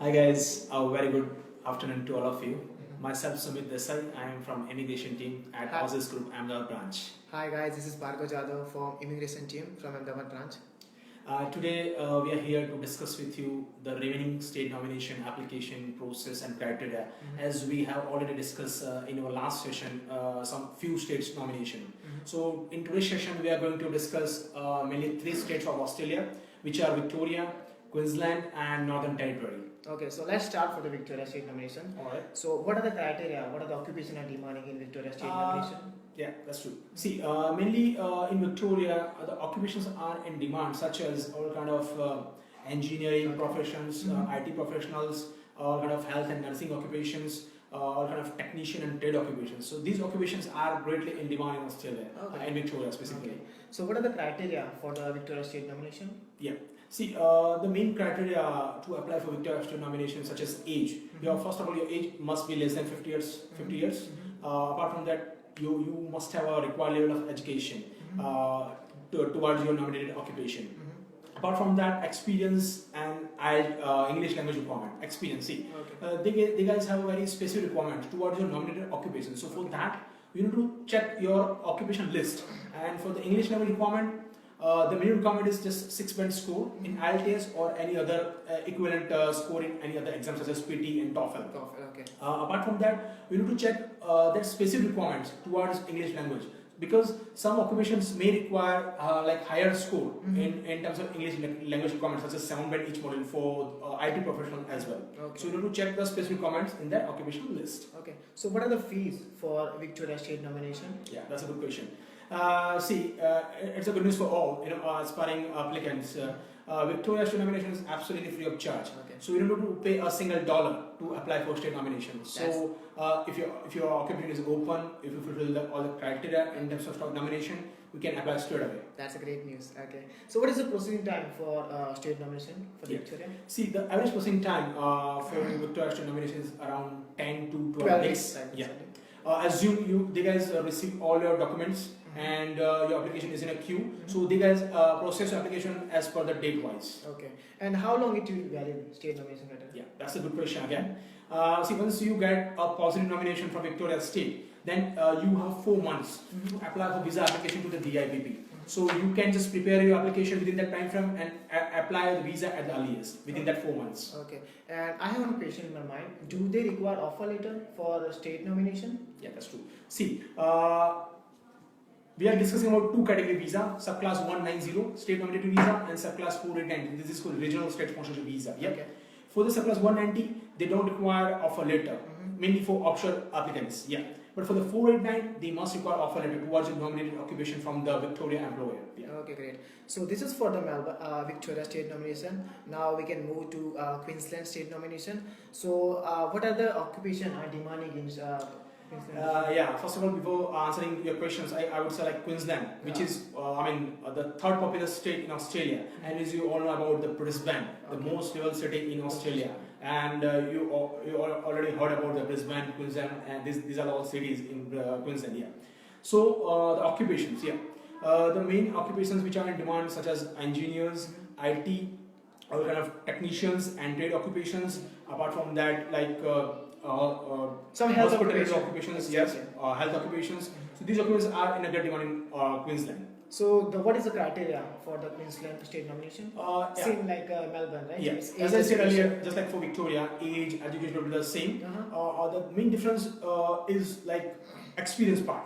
Hi guys, a very good afternoon to all of you. Myself Sumit Desai, I am from immigration team at Hi. Ozis Group Ahmedabad branch. Hi guys, this is Bhargav Jadhav from Immigration Team from Ahmedabad branch. Today we are here to discuss with you the remaining state nomination application process and criteria, as we have already discussed in our last session some few states nomination. So in today's session we are going to discuss mainly three states of Australia, which are Victoria, Queensland and Northern Territory. Okay, so let's start for the Victoria State nomination. Alright. So what are the criteria? What are the occupation are demanding in Victoria State nomination? Yeah, that's true. See, mainly in Victoria, the occupations are in demand, such as all kind of engineering professions, IT professionals, all kind of health and nursing occupations, all kind of technician and trade occupations. So these occupations are greatly in demand in Australia, in Victoria specifically. Okay. So what are the criteria for the Victoria State nomination? Yeah. See, the main criteria to apply for Victoria State nomination, such as age. First of all, your age must be less than 50 years. 50 years. Apart from that, you must have a required level of education towards your nominated occupation. Apart from that, experience and English language requirement. Experience. See, they guys have a very specific requirement towards your nominated occupation. So for that, you need to check your occupation list. And for the English language requirement, the minimum requirement is just 6 score in IELTS or any other equivalent score in any other exams such as PT and TOEFL. Okay. Apart from that, you need to check that specific requirements towards English language, because some occupations may require like higher score in terms of English language requirements, such as 7 band each module for IT professional as well. Okay. So you need to check the specific requirements in that occupational list. Okay. So what are the fees for Victoria State nomination? Yeah, that's a good question. It's a good news for all aspiring applicants. Victoria State nomination is absolutely free of charge. Okay. So you don't need to pay a single dollar to apply for state nomination. So if your occupation is open, if you fulfill all the criteria in terms of stock nomination, we can apply straight away. That's a great news. Okay. So what is the processing time for state nomination for Victoria? See, the average processing time for Victoria State nomination is around 10 to 12 days. Yeah. Assume they guys receive all your documents and your application is in a queue. So they guys process your application as per the date wise. Okay. And how long it will be valid, state nomination letter? Yeah, that's a good question again. See, once you get a positive nomination from Victoria State, then you have 4 months to apply for visa application to the DIPP. So you can just prepare your application within that time frame and apply the visa at the earliest within that 4 months. Okay. And I have one question in my mind. Do they require offer letter for state nomination? Yeah, that's true. See, we are discussing about two category visa: subclass 190 state nominated visa and subclass 489. This is called regional state sponsorship visa. Yeah. Okay. For the subclass 190, they don't require offer letter, mainly for offshore applicants. Yeah. But for the 489, they must require offer letter towards your nominated occupation from the Victoria employer. Yeah. Okay, great. So this is for the Melbourne Victoria State nomination. Now we can move to Queensland State nomination. So what are the occupation are demanding in Queensland? Yeah, first of all, before answering your questions, I would say like Queensland, which is, the third populous state in Australia. And as you all know about the Brisbane, the most developed city in Australia. And you already heard about the Brisbane, Queensland, and these are all cities in Queensland, yeah. So the occupations, yeah. The main occupations which are in demand, such as engineers, IT, all kind of technicians and trade occupations. Apart from that, like some health occupations, yes, health occupations. So these occupations are in a great demand in Queensland. So what is the criteria for the Queensland state nomination? Same like Melbourne, right? Yes. As I said earlier, just like for Victoria, age, education will be the same. The main difference is like experience part.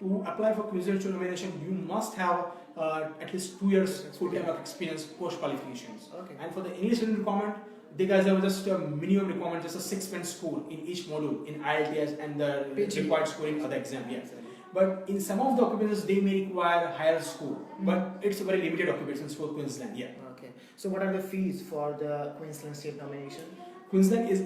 To apply for Queensland state nomination, you must have at least 2 years full-time of experience post qualifications. Okay. And for the English requirement, they guys have just a minimum requirement, just a 6 score in each module in IELTS and the required score in other exam. Yeah. But in some of the occupations, they may require higher score. But it's a very limited occupations for Queensland. Yeah. Okay. So what are the fees for the Queensland state nomination? Queensland is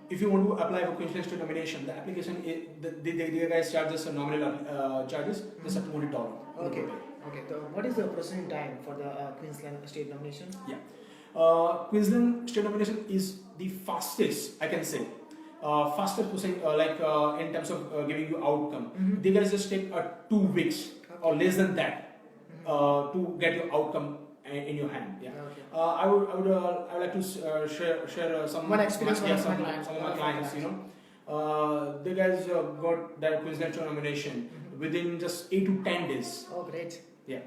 if you want to apply for Queensland state nomination, the application the guys charge us a nominal charges just a $200. Okay. Okay. So what is the processing time for the Queensland state nomination? Yeah. Queensland state nomination is the fastest, I can say. Fastest processing, in terms of giving you outcome. They guys just take 2 weeks or less than that to get your outcome in your hand. Yeah. Okay. I would like to share some One experience yeah, one of my clients. some of my clients. You know, the guys got their Queensland Tour nomination within just 8 to 10 days. Oh, great. Yeah.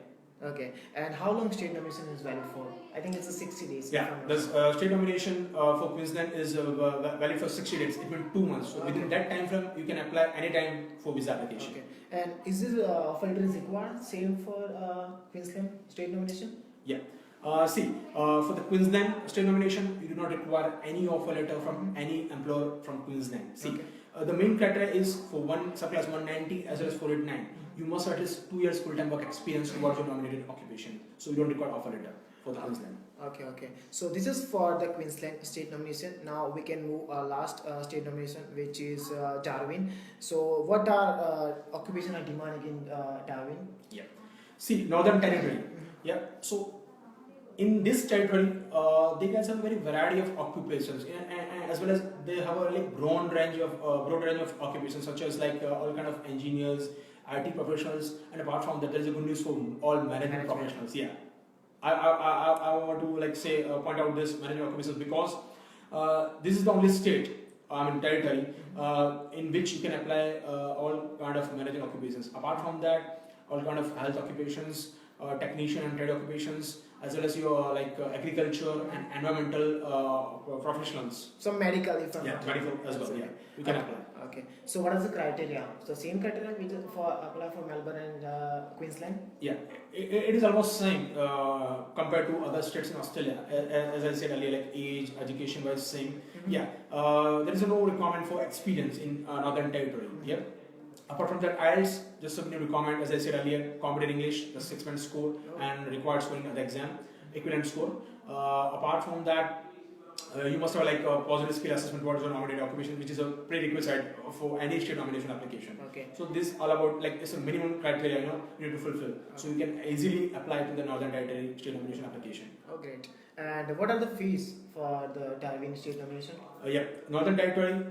Okay. And how long state nomination is valid for? I think it's a 60 days. Yeah, the state nomination for Queensland is valid for 60 days. It means 2 months. So within that time frame, you can apply anytime for visa application. Okay. And is this offer letter is required? Same for Queensland state nomination? Yeah. For the Queensland state nomination, you do not require any offer letter from any employer from Queensland. See, Okay. the main criteria is for one subclass 190 as well as 489. You must have at least 2 years full-time work experience towards your nominated occupation. So you don't require offer letter for the Queensland. Okay, okay. So this is for the Queensland state nomination. Now we can move last state nomination, which is Darwin. So what are occupation are demanding in Darwin? Yeah. See, Northern Territory. Yeah. So in this territory, they guys have a very variety of occupations, and as well as they have a like broad range of occupations, such as like all kind of engineers, IT professionals, and apart from that, there is a good news for all management professionals. Yeah. I want to like say point out this management occupations because this is the only state, territory, in which you can apply all kind of management occupations. Apart from that, all kind of health occupations, technician and trade occupations, as well as your agriculture and environmental professionals. Some medical, if I'm Yeah, not medical as well. Yeah, you can apply. Okay. So what is the criteria? So same criteria which is for apply for Melbourne and Queensland? Yeah, it is almost same compared to other states in Australia. As I said earlier, like age, education wise same. Yeah, there is no requirement for experience in Northern Territory. Yep. Apart from that, IELTS, just a new requirement, as I said earlier, competent English, the 6-month score, and required scoring of the exam, equivalent score. Apart from that, you must have like a positive skill assessment towards your nominated occupation, which is a prerequisite for any state nomination application. Okay. So this all about like it's a minimum criteria you need to fulfill, so you can easily apply to the Northern Territory state nomination application. Oh, great. And what are the fees for the Darwin state nomination? Yeah, Northern Territory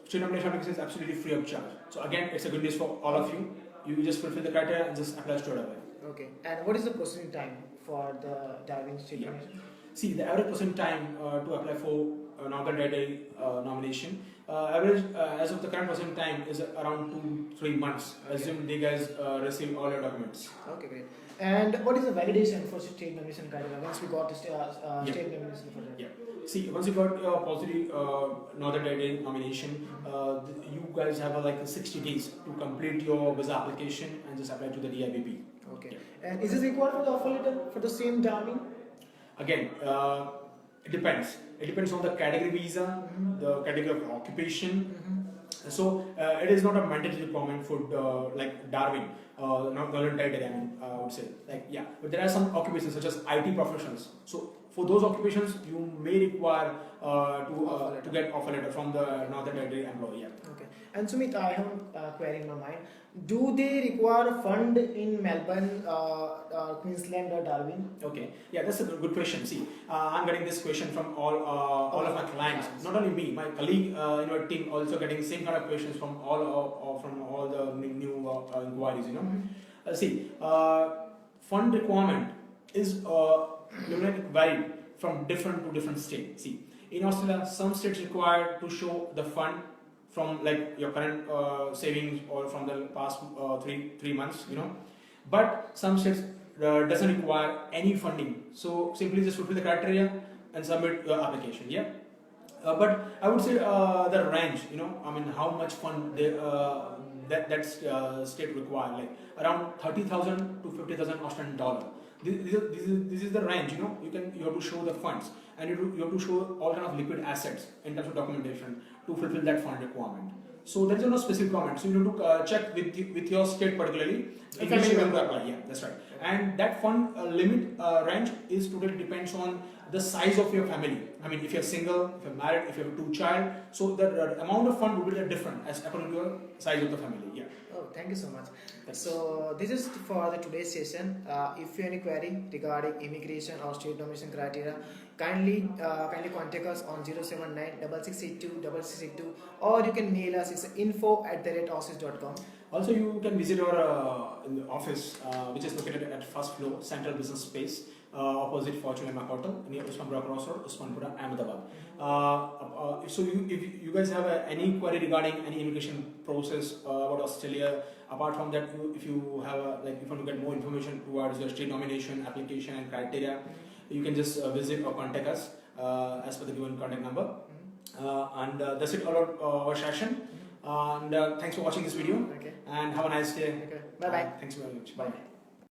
state nomination application is absolutely free of charge. So again, it's a good news for all of you. You just fulfill the criteria and just apply straight away. Okay. And what is the processing time for the Darwin state nomination? See, the average processing time to apply for Northern Territory nomination, average as of the current processing time is around 2 to 3 months. Okay. Assume they guys receive all your documents. Okay, great. And what is the validation for state nomination criteria once we got the state nomination for that? Yeah. See, once you got your positive Northern Territory nomination, you guys have like 60 days to complete your visa application and just apply to the DIBP. Okay. Yeah. And is this required for the offer letter for the same Darwin? Again, it depends. It depends on the category visa, the category of occupation. So it is not a mandatory requirement for like Darwin, Northern Territory. I would say but there are some occupations such as IT professionals. So for those occupations, you may require to get offer letter from the Northern Territory employee. Yeah. Okay. And Sumit, I have a query in my mind. Do they require a fund in Melbourne, Queensland, or Darwin? Okay, yeah, that's a good question. See, I'm getting this question from all of my clients. Not only me, my colleague in our team also getting same kind of questions from all the new inquiries. See, fund requirement is varied from different states. See, in Australia, some states require to show the fund from like your current savings or from the past 3 months, but some states doesn't require any funding. So simply just fulfill the criteria and submit your application. Yeah. But I would say the range, how much fund they, that state require, like around 30,000 to 50,000 Australian dollar. This is the range. You have to show the funds, and you have to show all kind of liquid assets in terms of documentation to fulfill that fund requirement. So there is no specific requirement. So you have to check with your state particularly in which you want to apply. Yeah, that's right. And that fund limit range is totally depends on the size of your family. I mean, if you're single, if you're married, if you have 2 child, so the amount of fund will be different as according to your size of the family. Yeah. Oh, thank you so much. Thanks. So this is for the today's session. If you have any query regarding immigration or state nomination criteria, kindly contact us on 079 6682 6682, or you can mail us. It's info@aussis.com. Also, you can visit our office, which is located at first floor, Central Business Space. opposite Fortune Emma Hotel near Usmanpura Crossroad, Usmanpura, Ahmedabad. So if you guys have any query regarding any immigration process about Australia, apart from that, if you have if you want to get more information towards your state nomination application and criteria, you can just visit or contact us as per the given contact number. And that's it about our session. And thanks for watching this video. Okay. And have a nice day. Okay. Bye bye. Thanks very much. Bye.